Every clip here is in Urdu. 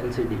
LCD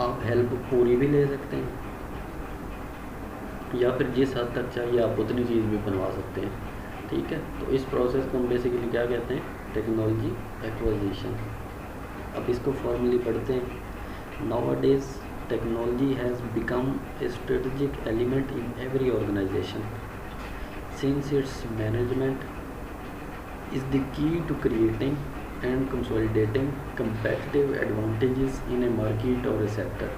آپ ہیلپ پوری بھی لے سکتے ہیں یا پھر جس حد تک چاہیے آپ اتنی چیز بھی بنوا سکتے ہیں. ٹھیک ہے, تو اس پروسیس کو ہم بیسیکلی کیا کہتے ہیں, ٹیکنالوجی ایکوزیشن. اب اس کو فارملی پڑھتے ہیں. Nowadays technology has become a strategic element in every organisation since its management is the key to creating and consolidating competitive advantages in a market or a sector.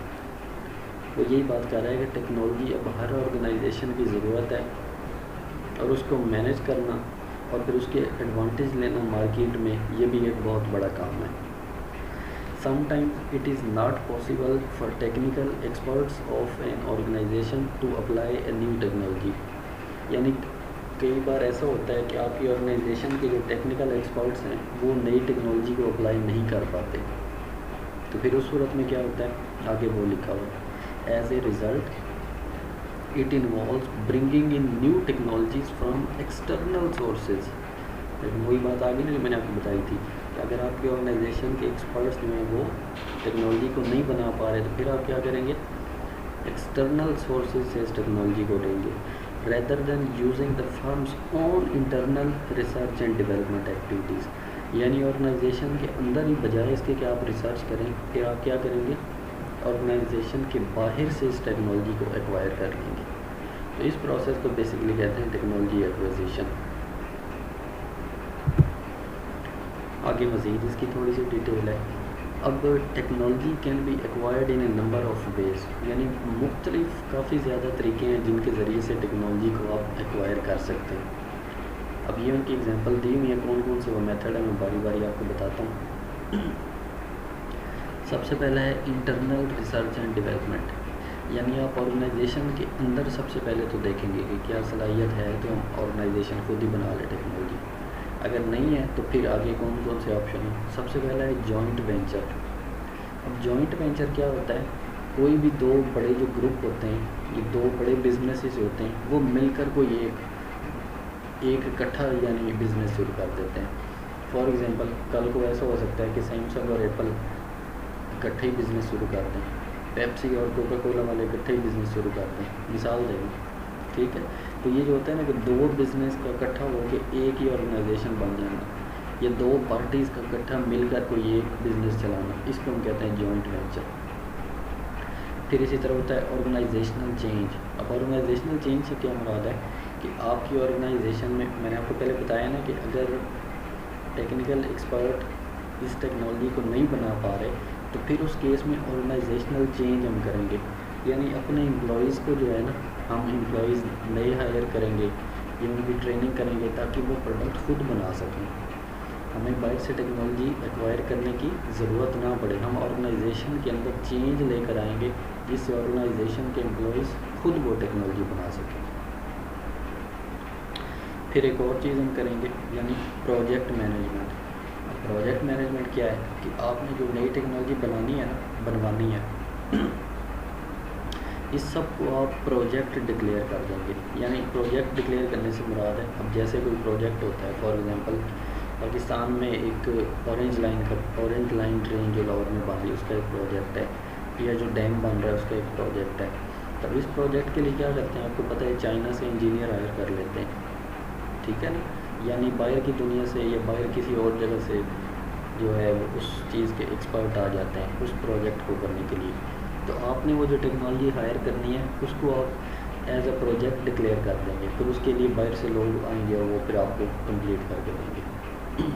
وہ یہی بات کر رہا ہے کہ ٹیکنالوجی اب ہر آرگنائزیشن کی ضرورت ہے اور اس کو مینیج کرنا اور پھر اس کے ایڈوانٹیج لینا مارکیٹ میں, یہ بھی ایک بہت بڑا کام ہے. Sometimes it is not possible for technical experts of an organization to apply a new technology. یعنی کئی بار ایسا ہوتا ہے کہ آپ کی آرگنائزیشن کے جو ٹیکنیکل ایکسپرٹس ہیں وہ نئی ٹیکنالوجی کو اپلائی نہیں کر پاتے, تو پھر اس صورت میں کیا ہوتا ہے, آگے وہ لکھا ہوا as a result it involves bringing in new technologies from external sources. لیکن وہی بات آگے نا جو میں نے آپ کو بتائی تھی کہ اگر آپ کی آرگنائزیشن کے ایکسپرٹس جو ہیں وہ ٹیکنالوجی کو نہیں بنا پا رہے تو پھر آپ کیا کریں گے, ایکسٹرنل سورسز سے اس ٹیکنالوجی کو لیں گے rather than using the firm's own internal research and development activities. یعنی آرگنائزیشن کے اندر ہی بجائے اس کے کہ آپ ریسرچ کریں, پھر آپ کیا کریں گے, آرگنائزیشن کے باہر سے اس ٹیکنالوجی کو ایکوائر کر لیں گے. تو اس پروسیس کو بیسیکلی کہتے ہیں ٹیکنالوجی ایکوزیشن. آگے مزید اس کی تھوڑی سی ڈیٹیل ہے. اب technology can be acquired in a number of ways, یعنی مختلف کافی زیادہ طریقے ہیں جن کے ذریعے سے ٹیکنالوجی کو آپ ایکوائر کر سکتے ہیں. اب یہ ان کی ایگزامپل دی ہوئی ہے کون کون سے وہ میتھڈ ہے, میں باری باری آپ کو بتاتا ہوں. سب سے پہلا ہے انٹرنل ریسرچ اینڈ ڈیولپمنٹ, یعنی آپ آرگنائزیشن کے اندر سب سے پہلے تو دیکھیں گے کہ کیا صلاحیت ہے کہ ہم آرگنائزیشن خود ہی بنا لے ٹیکنالوجی. اگر نہیں ہے تو پھر آگے کون کون سے آپشن ہیں. سب سے پہلا ہے جوائنٹ وینچر. اب جوائنٹ وینچر کیا ہوتا ہے, کوئی بھی دو بڑے جو گروپ ہوتے ہیں, یہ دو بڑے بزنسز ہوتے ہیں, وہ مل کر کوئی ایک اکٹھا یعنی بزنس شروع کر دیتے ہیں. فار ایگزامپل کل کو ایسا ہو سکتا ہے کہ سیمسنگ اور ایپل اکٹھے ہی بزنس شروع کرتے ہیں, پیپسی اور کوکا کولا والے اکٹھے ہی بزنس شروع کرتے ہیں, مثال دیں گے. ٹھیک ہے, تو یہ جو ہوتا ہے نا کہ دو بزنس کا اکٹھا ہو کے ایک ہی آرگنائزیشن بن جانا, یا دو پارٹیز کا اکٹھا مل کر کوئی ایک بزنس چلانا, اس کو ہم کہتے ہیں جوائنٹ وینچر. پھر اسی طرح ہوتا ہے آرگنائزیشنل چینج. اب آرگنائزیشنل چینج سے کیا مراد ہے کہ آپ کی آرگنائزیشن میں نے آپ کو پہلے بتایا نا کہ اگر ٹیکنیکل ایکسپرٹ اس ٹیکنالوجی کو نہیں بنا پا رہے تو پھر اس کیس میں آرگنائزیشنل چینج ہم کریں گے, یعنی اپنے امپلائیز کو جو ہے نا ہم امپلائیز نئے ہائر کریں گے یا ان کی ٹریننگ کریں گے تاکہ وہ پروڈکٹ خود بنا سکیں. ہمیں باہر سے ٹیکنالوجی ایکوائر کرنے کی ضرورت نہ پڑے, ہم آرگنائزیشن کے اندر چینج لے کر آئیں گے جس سے آرگنائزیشن کے امپلائیز خود وہ ٹیکنالوجی بنا سکیں. پھر ایک اور چیز ہم کریں گے یعنی پروجیکٹ مینجمنٹ. پروجیکٹ مینجمنٹ کیا ہے کہ آپ نے جو نئی ٹیکنالوجی بنوانی ہے اس سب کو آپ پروجیکٹ ڈکلیئر کر دیں گے. یعنی پروجیکٹ ڈکلیئر کرنے سے مراد ہے, اب جیسے کوئی پروجیکٹ ہوتا ہے, فار ایگزامپل پاکستان میں ایک اورنج لائن ٹرین جو لاہور میں باندھی اس کا ایک پروجیکٹ ہے, یا جو ڈیم بن رہا ہے اس کا ایک پروجیکٹ ہے. تب اس پروجیکٹ کے لیے کیا کرتے ہیں, آپ کو پتہ ہے چائنا سے انجینئر ہائر کر لیتے ہیں. ٹھیک ہے نا, یعنی باہر کی دنیا سے یا باہر کسی اور جگہ سے جو ہے وہ اس چیز کے ایکسپرٹ آ جاتے ہیں اس پروجیکٹ کو کرنے کے لیے. تو آپ نے وہ جو ٹیکنالوجی ہائر کرنی ہے اس کو آپ ایز اے پروجیکٹ ڈکلیئر کر دیں گے, پھر اس کے لیے باہر سے لوگ آئیں گے اور وہ پھر آپ کو کمپلیٹ کر کے دیں گے.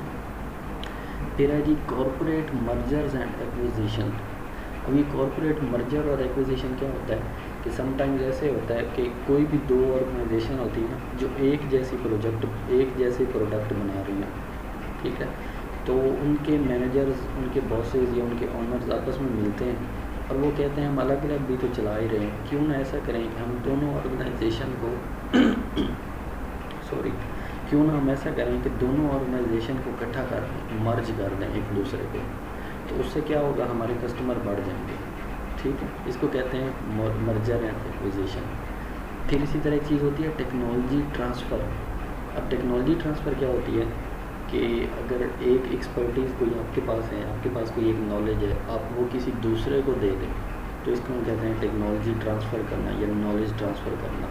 پھر ہے جی کارپوریٹ مرجرز اینڈ ایکوزیشن. اب یہ کارپوریٹ مرجر اور ایکوزیشن کیا ہوتا ہے کہ سم ٹائمز ایسے ہوتا ہے کہ کوئی بھی دو آرگنائزیشن ہوتی ہے نا جو ایک جیسے پروڈکٹ بنا رہی ہیں. ٹھیک ہے, تو ان کے مینیجرز, ان کے باسز یا ان کے آنرز آپس میں ملتے ہیں اور وہ کہتے ہیں ہم الگ الگ بھی تو چلا ہی رہے ہیں, کیوں نہ ایسا کریں کہ ہم دونوں آرگنائزیشن کو کیوں نہ ہم ایسا کریں کہ دونوں آرگنائزیشن کو اکٹھا کر دیں, مرج کر دیں ایک دوسرے کو, تو اس سے کیا ہوگا ہمارے کسٹمر بڑھ جائیں گے. ٹھیک ہے, اس کو کہتے ہیں مرجر اینڈ ایکوزیشن. پھر اسی طرح ایک چیز ہوتی ہے ٹیکنالوجی ٹرانسفر. اب ٹیکنالوجی ٹرانسفر کیا ہوتی ہے کہ اگر ایک ایکسپرٹیز کوئی آپ کے پاس ہے, آپ کے پاس کوئی ایک نالج ہے, آپ وہ کسی دوسرے کو دے دیں تو اس کو ہم کہتے ہیں ٹیکنالوجی ٹرانسفر کرنا یا نالج ٹرانسفر کرنا.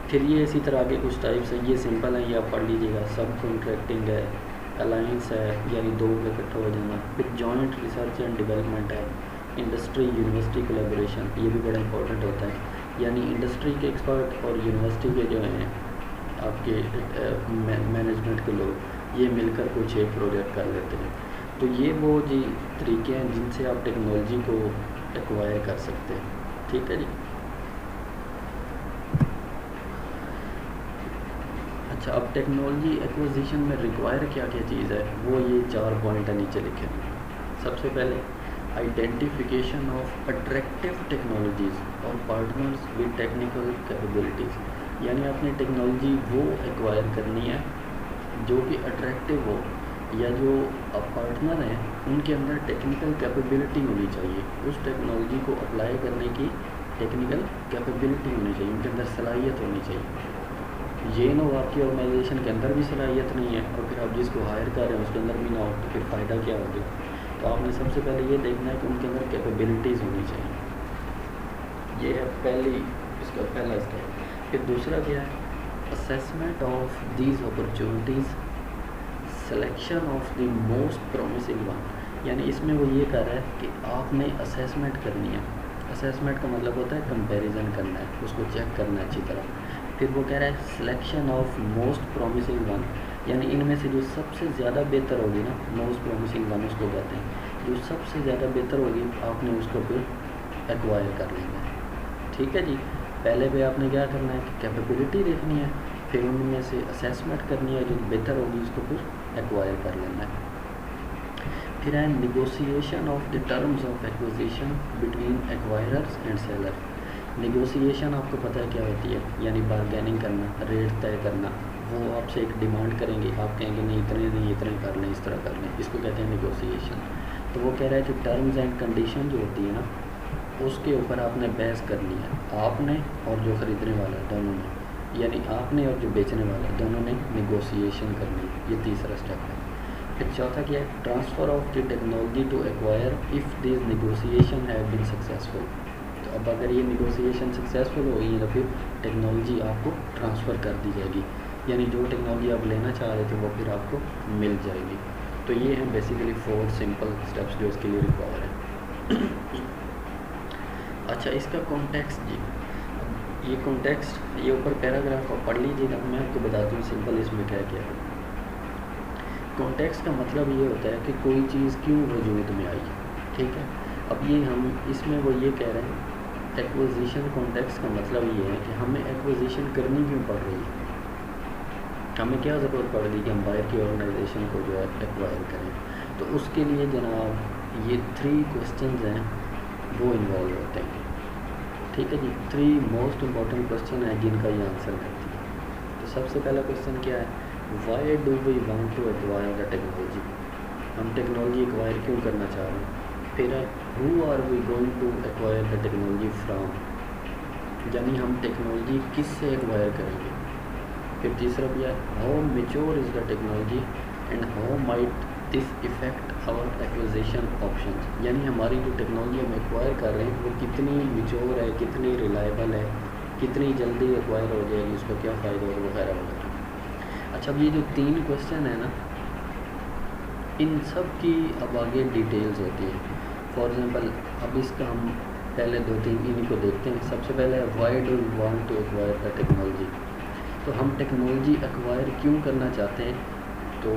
پھر یہ اسی طرح کے کچھ ٹائپس ہیں, یہ سمپل ہیں, یہ آپ پڑھ لیجیے گا. سب کنٹریکٹنگ ہے, الائنس ہے یعنی دو کا اکٹھا ہو جانا, پھر جوائنٹ ریسرچ اینڈ ڈیولپمنٹ ہے, انڈسٹری یونیورسٹی کولیبوریشن, یہ بھی بڑا امپورٹنٹ ہوتا ہے, یعنی انڈسٹری کے ایکسپرٹ اور یونیورسٹی کے جو ہیں آپ کے مینجمنٹ کے لوگ, یہ مل کر کچھ ایک پروجیکٹ کر لیتے ہیں. تو یہ وہ جی طریقے ہیں جن سے آپ ٹیکنالوجی کو ایکوائر کر سکتے ہیں. ٹھیک ہے جی. اچھا, اب ٹیکنالوجی ایکوزیشن میں ریکوائر کیا کیا چیز ہے, وہ یہ 4 پوائنٹ ہیں نیچے لکھے. سب سے پہلے آئیڈینٹیفیکیشن آف اٹریکٹیو ٹیکنالوجیز اور پارٹنرز ود ٹیکنیکل کیپیبلٹیز, یعنی آپ نے ٹیکنالوجی وہ ایکوائر کرنی ہے جو کہ اٹریکٹیو ہو, یا جو پارٹنر ہیں ان کے اندر ٹیکنیکل کیپیبلٹی ہونی چاہیے, اس ٹیکنالوجی کو اپلائی کرنے کی ٹیکنیکل کیپیبلٹی ہونی چاہیے, ان کے اندر صلاحیت ہونی چاہیے. یہ نہ ہو آپ کی آرگنائزیشن کے اندر بھی صلاحیت نہیں ہے اور پھر آپ جس کو ہائر کر رہے ہیں اس کے اندر بھی نہ ہو, تو پھر فائدہ کیا ہوگا. تو آپ نے سب سے پہلے یہ دیکھنا ہے کہ ان کے اندر کیپیبلٹیز ہونی چاہیے. یہ ہے پہلی, اس کا پہلا اسٹیپ. پھر دوسرا کیا ہے, assessment of these opportunities, selection of the most promising one, یعنی اس میں وہ یہ کر رہا ہے کہ آپ نے اسیسمنٹ کرنی ہے. اسیسمنٹ کا مطلب ہوتا ہے کمپیریزن کرنا ہے, اس کو چیک کرنا ہے اچھی طرح. پھر وہ کہہ رہا ہے selection of most promising one, یعنی ان میں سے جو سب سے زیادہ بہتر ہوگی نا, موسٹ پرومسنگ ون اس کو کہتے ہیں, جو سب سے زیادہ بہتر ہوگی آپ نے اس کو پھر ایکوائر کر لینا ہے. ٹھیک ہے جی. پہلے پہ آپ نے کیا کرنا ہے کہ کیپیبلٹی دیکھنی ہے, پھر ان میں سے اسیسمنٹ کرنی ہے, جو بہتر ہوگی اس کو پھر ایکوائر کر لینا ہے. پھر ہے negotiation of the terms of acquisition between acquirers and seller. Negotiation آپ کو پتہ ہے کیا ہوتی ہے, یعنی بارگیننگ کرنا, ریٹ طے کرنا. وہ آپ سے ایک ڈیمانڈ کریں گے, آپ کہیں گے نہیں اتنے نہیں, اتنے کر لیں, اس طرح کر لیں, اس کو کہتے ہیں نیگوسیشن. تو وہ کہہ رہا ہے کہ ٹرمز اینڈ کنڈیشن جو ہوتی ہے نا, اس کے اوپر آپ نے بحث کرنی ہے, آپ نے اور جو خریدنے والا ہے دونوں نے, یعنی آپ نے اور جو بیچنے والا ہے دونوں نے نیگوسیشن کرنی ہے. یہ تیسرا اسٹیپ ہے. پھر چوتھا کیا ہے, transfer of the technology to acquire if these negotiation have been successful. تو اب اگر یہ نیگوسیشن سکسیزفل ہوئی ہے تو پھر ٹیکنالوجی آپ کو ٹرانسفر کر دی جائے گی, یعنی جو ٹیکنالوجی آپ لینا چاہ رہے تھے وہ پھر آپ کو مل جائے گی. تو یہ ہیں بیسیکلی 4 سمپل اسٹیپس جو اس کے لیے ریکوائر ہیں. اچھا, اس کا کانٹیکسٹ جی, یہ کانٹیکسٹ, یہ اوپر پیراگراف آپ پڑھ لیجیے گا, میں آپ کو بتاتا ہوں سمپل اس میں کیا کیا ہے. کانٹیکسٹ کا مطلب یہ ہوتا ہے کہ کوئی چیز کیوں وجود میں آئی. ٹھیک ہے. اب یہ ہم اس میں وہ یہ کہہ رہے ہیں, ایکوزیشن کانٹیکسٹ کا مطلب یہ ہے کہ ہمیں ایکوزیشن کرنی کیوں پڑ رہی ہے, ہمیں کیا ضرورت پڑ رہی کہ ہم باہر کی آرگنائزیشن کو جو ہے ایکوائر کریں. تو اس کے لیے جناب یہ 3 کوسچنز ہیں وہ انوالو ہوتے ہیں. ٹھیک ہے جی. 3 موسٹ امپورٹنٹ کوسچن ہیں جن کا یہ آنسر کرتی ہے. تو سب سے پہلا کوسچن کیا ہے, why do we want to acquire the technology, ہم ٹیکنالوجی ایکوائر کیوں کرنا چاہ رہے ہیں. پھر ہے who are we going to acquire the technology from, یعنی ہم ٹیکنالوجی کس سے ایکوائر کریں گے. پھر تیسرا بھی ہے how mature is the technology and how might this affect our acquisition options, یعنی ہماری جو ٹیکنالوجی ہم ایکوائر کر رہے ہیں وہ کتنی میچور ہے, کتنی ریلائبل ہے, کتنی جلدی ایکوائر ہو جائے گی, اس کو کیا فائدہ ہوگا وغیرہ وغیرہ. اچھا, اب یہ جو 3 کوسچن ہیں نا, ان سب کی اب آگے ڈیٹیلز ہوتی ہیں. فار ایگزامپل اب اس کا ہم پہلے 2-3 انہیں کو دیکھتے ہیں. سب سے پہلے why do you want to acquire the technology. تو ہم ٹیکنالوجی ایکوائر کیوں کرنا چاہتے ہیں, تو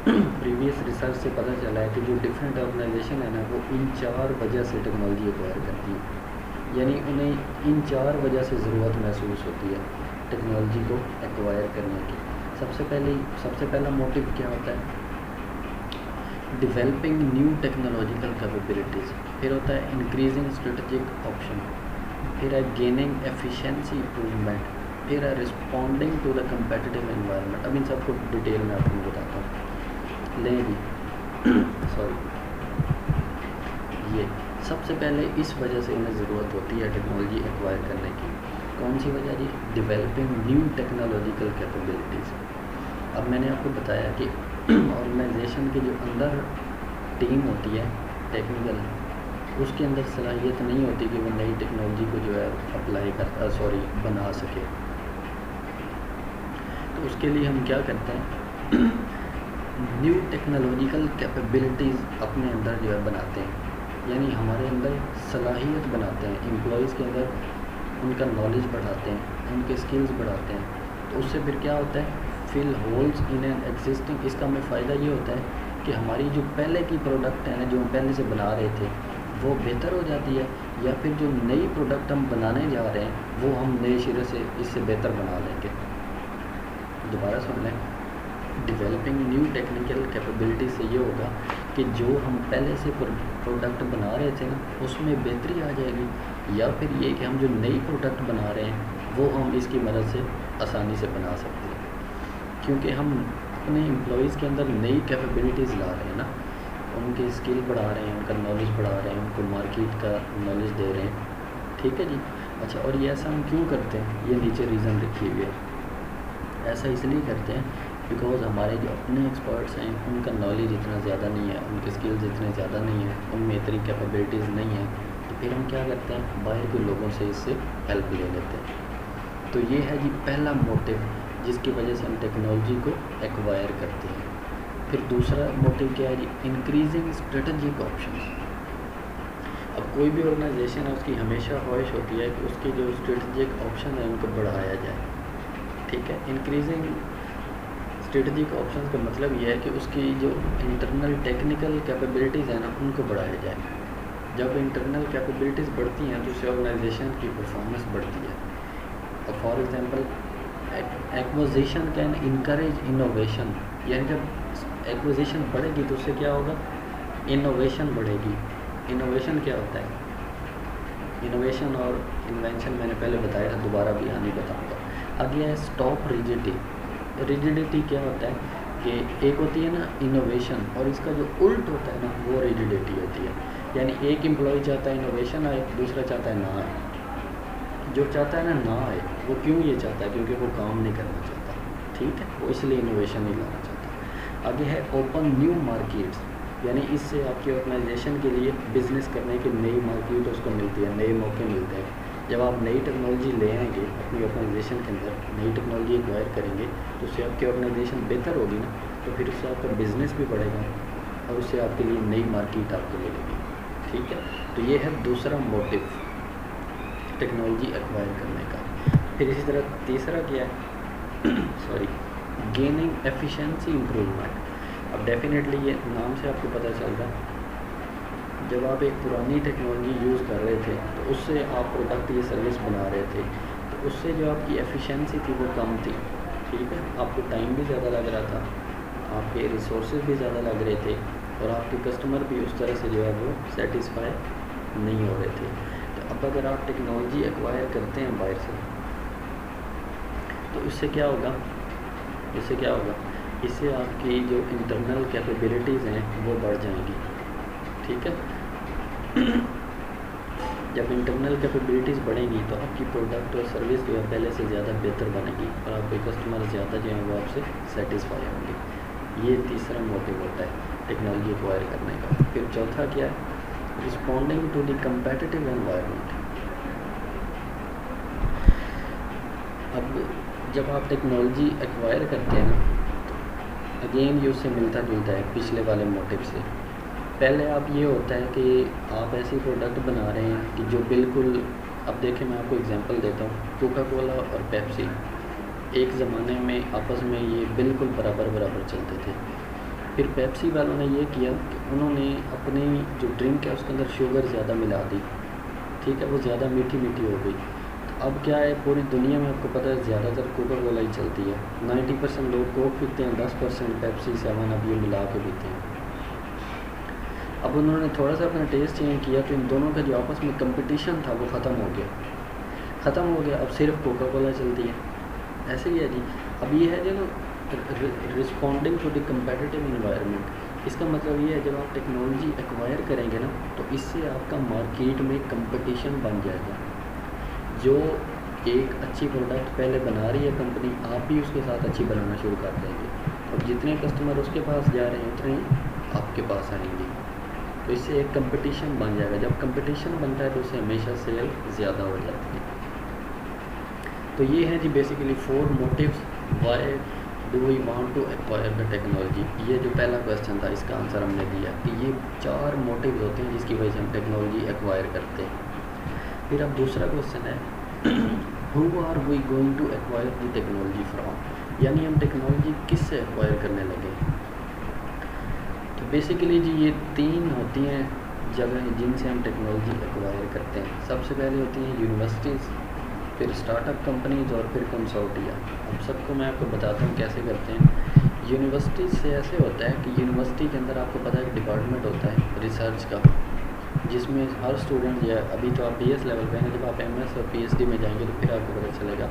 پریویس ریسرچ سے پتہ چلا ہے کہ جو ڈفرینٹ آرگنائزیشن ہے نا, وہ ان 4 وجہ سے ٹیکنالوجی ایکوائر کرتی ہیں, یعنی انہیں ان 4 وجہ سے ضرورت محسوس ہوتی ہے ٹیکنالوجی کو ایکوائر کرنے کی. سب سے پہلا موٹیو کیا ہوتا ہے, ڈیولپنگ نیو ٹیکنالوجیکل کیپیبلٹیز. پھر ہوتا ہے انکریزنگ اسٹریٹجک آپشن. پھر ہے گیننگ ایفیشینسی امپروومنٹ. پھر ہے responding to the competitive environment. اب ان سب کو ڈیٹیل میں آپ کو بتاتا ہوں. لیں جی سوری, یہ سب سے پہلے اس وجہ سے انہیں ضرورت ہوتی ہے ٹیکنالوجی ایکوائر کرنے کی. کون سی وجہ جی, ڈیولپنگ نیو ٹیکنالوجیکل کیپیبلٹیز. اب میں نے آپ کو بتایا کہ آرگنائزیشن کے جو اندر ٹیم ہوتی ہے ٹیکنیکل, اس کے اندر صلاحیت نہیں ہوتی کہ وہ نئی ٹیکنالوجی کو جو ہے اپلائی بنا سکے. تو اس کے لیے ہم کیا کرتے ہیں نیو ٹیکنالوجیکل کیپیبلٹیز اپنے اندر جو ہے بناتے ہیں, یعنی ہمارے اندر صلاحیت بناتے ہیں, امپلائیز کے اندر ان کا نالج بڑھاتے ہیں, ان کے اسکلز بڑھاتے ہیں. تو اس سے پھر کیا ہوتا ہے فل ہولز ان این ایگزسٹنگ. اس کا ہمیں فائدہ یہ ہوتا ہے کہ ہماری جو پہلے کی پروڈکٹ ہیں جو ہم پہلے سے بنا رہے تھے وہ بہتر ہو جاتی ہے, یا پھر جو نئی پروڈکٹ ہم بنانے جا رہے ہیں وہ ہم نئے شرے سے اس سے بہتر بنا لیں گے. دوبارہ سن لیں, ڈیولپنگ نیو ٹیکنیکل کیپیبلٹی سے یہ ہوگا کہ جو ہم پہلے سے پروڈکٹ بنا رہے تھے نا اس میں بہتری آ جائے گی, یا پھر یہ کہ ہم جو نئی پروڈکٹ بنا رہے ہیں وہ ہم اس کی مدد سے آسانی سے بنا سکتے ہیں, کیونکہ ہم اپنے امپلائیز کے اندر نئی کیپیبلٹیز لا رہے ہیں نا, ان کے اسکل بڑھا رہے ہیں, ان کا نالج بڑھا رہے ہیں, ان کو مارکیٹ کا نالج دے رہے ہیں. ٹھیک ہے جی. اچھا, اور یہ ایسا ہم کیوں کرتے ہیں, یہ نیچے ریزن لکھی ہوئی ہے. ایسا اس لیے کرتے ہیں بیکاز ہمارے جو اپنے ایکسپرٹس ہیں ان کا نالج اتنا زیادہ نہیں ہے, ان کے اسکلز اتنے زیادہ نہیں ہیں, ان میں اتنی کیپیبلٹیز نہیں ہیں. تو پھر ہم کیا کرتے ہیں باہر کے لوگوں سے اس سے ہیلپ لے لیتے ہیں. تو یہ ہے جی پہلا موٹیو جس کی وجہ سے ہم ٹیکنالوجی کو ایکوائر کرتے ہیں. پھر دوسرا موٹیو کیا ہے جی انکریزنگ اسٹریٹجک آپشنس. اب کوئی بھی آرگنائزیشن ہے اس کی ہمیشہ خواہش ہوتی ہے کہ اس کے جو اسٹریٹجک آپشن ہیں ان کو بڑھایا جائے. ٹھیک ہے, انکریزنگ اسٹریٹجک آپشنس کا مطلب یہ ہے کہ اس کی جو انٹرنل ٹیکنیکل کیپیبلٹیز ہیں نا ان کو بڑھایا جائے. جب انٹرنل کیپیبلٹیز بڑھتی ہیں تو اس سے آرگنائزیشن کی پرفارمنس بڑھتی ہے. For example acquisition can encourage innovation, یعنی جب ایکوزیشن بڑھے گی تو اس سے کیا ہوگا انوویشن بڑھے گی. انوویشن کیا ہوتا ہے, انوویشن اور انوینشن میں نے پہلے بتایا تھا, دوبارہ بھی نہیں بتاؤں گا. آگے ہے اسٹاپ ریجڈی. ریجڈیٹی کیا ہوتا ہے کہ ایک ہوتی ہے نا انوویشن اور اس کا جو الٹ ہوتا ہے نا وہ ریجڈیٹی ہوتی ہے. یعنی ایک امپلائی چاہتا ہے انوویشن آئے, دوسرا چاہتا ہے نہ آئے. جو چاہتا ہے نا نہ آئے وہ کیوں یہ چاہتا ہے کیونکہ وہ کام نہیں کرنا چاہتا. ٹھیک ہے, وہ اس لیے انوویشن نہیں لانا چاہتا. آگے ہے اوپن نیو مارکیٹس, یعنی اس سے آپ کی آرگنائزیشن کے لیے بزنس کرنے کی نئی مارکیٹ اس کو ملتی ہے, نئے موقع ملتے ہیں. جب آپ نئی ٹیکنالوجی لے آئیں گے اپنی آرگنائزیشن کے اندر, نئی ٹیکنالوجی ایکوائر کریں گے تو اس سے آپ کی آرگنائزیشن بہتر ہوگی نا, تو پھر اس سے آپ کا بزنس بھی بڑھے گا اور اس سے آپ کے لیے نئی مارکیٹ آپ کو ملے گی. ٹھیک ہے, تو یہ ہے دوسرا موٹیو ٹیکنالوجی ایکوائر کرنے کا. پھر اسی طرح تیسرا کیا ہے گیننگ ایفیشنسی امپروومنٹ. اب ڈیفینیٹلی یہ نام سے آپ کو پتہ چل رہا ہے جب آپ ایک پرانی ٹیکنالوجی یوز کر رہے تھے تو اس سے آپ پروڈکٹ یا سروس بنا رہے تھے تو اس سے جو آپ کی ایفیشنسی تھی وہ کم تھی. ٹھیک ہے, آپ کو ٹائم بھی زیادہ لگ رہا تھا, آپ کے ریسورسز بھی زیادہ لگ رہے تھے, اور آپ کے کسٹمر بھی اس طرح سے جو ہے وہ سیٹسفائی نہیں ہو رہے تھے. تو اب اگر آپ ٹیکنالوجی ایکوائر کرتے ہیں باہر سے تو اس سے کیا ہوگا, اس سے آپ کی جو انٹرنل کیپیبلٹیز ہیں وہ بڑھ جائیں گی. ٹھیک ہے, جب انٹرنل کیپیبلٹیز بڑھیں گی تو آپ کی پروڈکٹ اور سروس جو ہے پہلے سے زیادہ بہتر بنے گی اور آپ کے کسٹمر زیادہ جو ہیں وہ آپ سے سیٹسفائی ہوں گے. یہ تیسرا موٹیو ہوتا ہے ٹیکنالوجی ایکوائر کرنے کا. پھر چوتھا کیا ہے responding to the competitive environment. اب جب آپ ٹیکنالوجی ایکوائر کرتے ہیں نا اگین یہ اس سے ملتا جلتا ہے پچھلے والے موٹیو سے. پہلے آپ یہ ہوتا ہے کہ آپ ایسی پروڈکٹ بنا رہے ہیں کہ جو بالکل, اب دیکھیں میں آپ کو اگزامپل دیتا ہوں, کوکا کولا اور پیپسی ایک زمانے میں آپس میں یہ بالکل برابر چلتے تھے. پھر پیپسی والوں نے یہ کیا کہ انہوں نے اپنی جو ڈرنک ہے اس کے اندر شوگر زیادہ ملا دی. ٹھیک ہے, وہ زیادہ میٹھی ہو گئی. اب کیا ہے پوری دنیا میں آپ کو پتہ ہے زیادہ تر کوکا کولا ہی چلتی ہے. 90% لوگ کوک پیتے ہیں, 10% پیپسی 7 اب یہ ملا کے پیتے ہیں. اب انہوں نے تھوڑا سا اپنا ٹیسٹ چینج کیا تو ان دونوں کا جو آپس میں کمپٹیشن تھا وہ ختم ہو گیا. اب صرف کوکا کولا چلتی ہے. ایسے ہی ہے جی. اب یہ ہے جو نا responding to the competitive environment, اس کا مطلب یہ ہے جب آپ ٹیکنالوجی ایکوائر کریں گے نا تو اس سے آپ کا مارکیٹ میں کمپٹیشن بن جائے گا. جو ایک اچھی پروڈکٹ پہلے بنا رہی ہے کمپنی, آپ بھی اس کے ساتھ اچھی بنانا شروع کر دیں گے, اور جتنے کسٹمر اس کے پاس جا رہے ہیں اتنے ہی آپ کے پاس آئیں گے. تو اس سے ایک کمپٹیشن بن جائے گا. جب کمپٹیشن بنتا ہے تو اس سے ہمیشہ سیل زیادہ ہو جاتی ہے. تو یہ ہیں جی basically 4 motives why do we want to acquire the technology. یہ جو پہلا کویسچن تھا اس کا آنسر ہم نے دیا کہ یہ 4 موٹیوز ہوتے ہیں جس کی وجہ سے ہم ٹیکنالوجی ایکوائر کرتے ہیں. پھر اب دوسرا کویسچن ہے who are we going to acquire the technology from, یعنی ہم ٹیکنالوجی کس سے ایکوائر کرنے لگے. تو بیسیکلی جی یہ 3 ہوتی ہیں جگہیں جن سے ہم ٹیکنالوجی ایکوائر کرتے ہیں. سب سے پہلے ہوتی ہیں یونیورسٹیز, پھر اسٹارٹ اپ کمپنیز اور پھر کنسورٹیا. اب سب کو میں آپ کو بتاتا ہوں کیسے کرتے ہیں. یونیورسٹیز سے ایسے ہوتا ہے کہ یونیورسٹی کے اندر آپ کو پتہ ہے ایک ڈپارٹمنٹ ہوتا ہے ریسرچ کا, جس میں ہر اسٹوڈنٹ جو ہے, ابھی تو آپ بی ایس لیول پہ ہیں, جب آپ ایم ایس اور پی ایچ ڈی میں جائیں گے تو پھر آپ کو پتہ چلے گا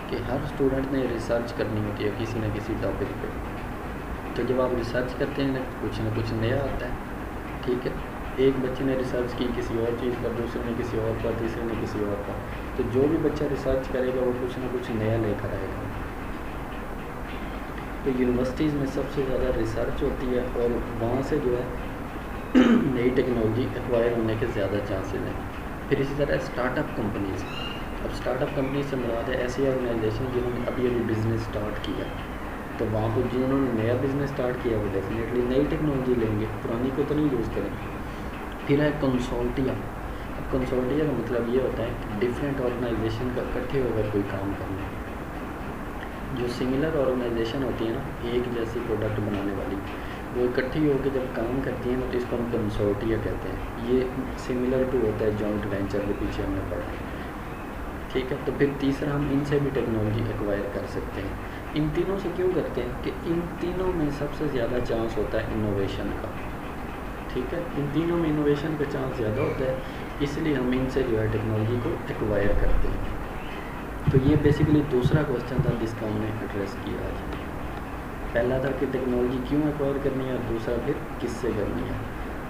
کہ ہر اسٹوڈنٹ نے ریسرچ کرنی ہوتی ہے کسی نہ کسی ٹاپک پہ. تو جب آپ ریسرچ کرتے ہیں نہ کچھ نیا آتا ہے. ٹھیک ہے, ایک بچے نے ریسرچ کی کسی اور چیز پر, دوسرے نے کسی اور پر, تیسرے نے کسی اور پر. تو جو بھی بچہ ریسرچ کرے گا وہ کچھ نہ کچھ نیا لے کر آئے گا. تو یونیورسٹیز میں سب سے زیادہ ریسرچ ہوتی ہے اور وہاں سے جو ہے نئی ٹیکنالوجی ایکوائر ہونے کے زیادہ چانسز ہیں. پھر اسی طرح اسٹارٹ اپ کمپنیز. اب اسٹارٹ اپ کمپنیز سے مراد ہے ایسی آرگنائزیشن جنہوں نے ابھی بزنس اسٹارٹ کیا. تو وہاں پہ جنہوں نے نیا بزنس اسٹارٹ کیا وہ ڈیفینیٹلی نئی ٹیکنالوجی لیں گے, پرانی کو تو نہیں یوز کریں. پھر ہے کنسورٹیا. اب کنسورٹیا کا مطلب یہ ہوتا ہے کہ ڈفرینٹ آرگنائزیشن کا اکٹھے ہو کر کوئی کام کرنا. جو سملر آرگنائزیشن ہوتی ہیں نا, ایک جیسی پروڈکٹ بنانے والی, وہ اکٹھی ہو کے جب کام کرتی ہیں نا تو اس کو ہم کنسورٹیا کہتے ہیں. یہ سملر ٹو ہوتا ہے جوائنٹ وینچر کے پیچھے ہم نے پڑھا ہے. ٹھیک ہے, تو پھر تیسرا ہم ان سے بھی ٹیکنالوجی ایکوائر کر سکتے ہیں. ان تینوں سے کیوں کرتے ہیں کہ ان تینوں میں سب سے زیادہ چانس ہوتا ہے انوویشن کا. ٹھیک ہے, ان تینوں میں انوویشن کا چانس زیادہ ہوتا ہے, اس لیے ہم ان سے جو ہے ٹیکنالوجی کو ایکوائر کرتے ہیں. تو یہ بیسیکلی دوسرا کویسچن تھا جس کا ہم نے ایڈریس کیا آج. پہلا تھا کہ ٹیکنالوجی کیوں ایکوائر کرنی ہے, اور دوسرا پھر کس سے کرنی ہے.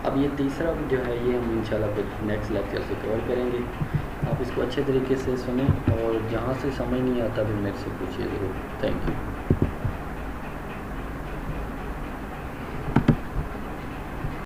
اب یہ تیسرا جو ہے یہ ہم انشاءاللہ پھر نیکسٹ لیکچر سے کور کریں گے. آپ اس کو اچھے طریقے سے سنیں اور جہاں سے سمجھ نہیں آتا پھر میرے سے پوچھیے ضرور. Thank you.